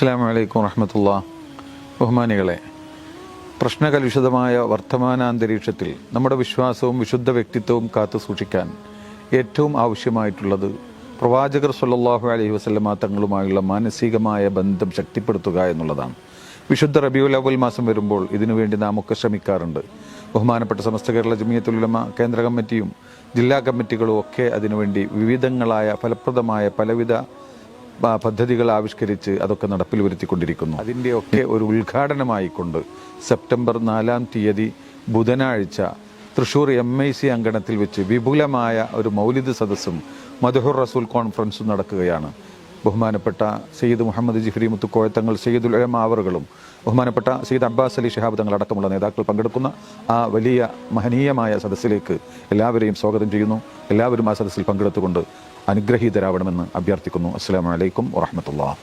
അസ്സലാമു അലൈക്കും വറഹ്മത്തുള്ളാഹി. ബഹുമാനികളെ, പ്രശ്നകലുഷിതമായ വർത്തമാനാന്തരീക്ഷത്തിൽ നമ്മുടെ വിശ്വാസവും വിശുദ്ധ വ്യക്തിത്വവും കാത്തു സൂക്ഷിക്കാൻ ഏറ്റവും ആവശ്യമായിട്ടുള്ളത് പ്രവാചകർ സ്വല്ലല്ലാഹു അലൈഹി വസല്ലമ തങ്ങളുമായുള്ള മാനസികമായ ബന്ധം ശക്തിപ്പെടുത്തുക എന്നുള്ളതാണ്. വിശുദ്ധ റബീഉൽ അവ്വൽ മാസം വരുമ്പോൾ ഇതിനുവേണ്ടി നാം ഒക്കെ ശ്രമിക്കാറുണ്ട്. ബഹുമാനപ്പെട്ട സമസ്ത കേരള ജമിയത്തുൽ ഉലമ കേന്ദ്ര കമ്മിറ്റിയും ജില്ലാ കമ്മിറ്റികളും ഒക്കെ അതിനുവേണ്ടി വിവിധങ്ങളായ ഫലപ്രദമായ പലവിധ പദ്ധതികൾ ആവിഷ്കരിച്ച് അതൊക്കെ നടപ്പിൽ വരുത്തിക്കൊണ്ടിരിക്കുന്നു. അതിൻ്റെയൊക്കെ ഒരു ഉദ്ഘാടനമായിക്കൊണ്ട് സെപ്റ്റംബർ 4-ാം തീയതി ബുധനാഴ്ച തൃശ്ശൂർ MIC അങ്കണത്തിൽ വെച്ച് വിപുലമായ ഒരു മൗലിദ് സദസ്സും മദ്ഹുർ റസൂൽ കോൺഫറൻസും നടക്കുകയാണ്. ബഹുമാനപ്പെട്ട സയ്യിദ് മുഹമ്മദ് ജിഫ്രി മുത്തുക്കോയത്തങ്ങൾ, സയ്യിദുൽ ഉലമ അവറുകളും ബഹുമാനപ്പെട്ട സയ്യിദ് അബ്ബാസ് അലി ശിഹാബ് തങ്ങൾ അടക്കമുള്ള നേതാക്കൾ പങ്കെടുക്കുന്ന ആ വലിയ മഹനീയമായ സദസ്സിലേക്ക് എല്ലാവരെയും സ്വാഗതം ചെയ്യുന്നു. എല്ലാവരും ആ സദസ്സിൽ പങ്കെടുത്തുകൊണ്ട് അനുഗ്രഹീതരാവണമെന്ന് അഭ്യർത്ഥിക്കുന്നു. അസ്സലാമു അലൈക്കും വറഹ്മത്തുള്ളാഹി.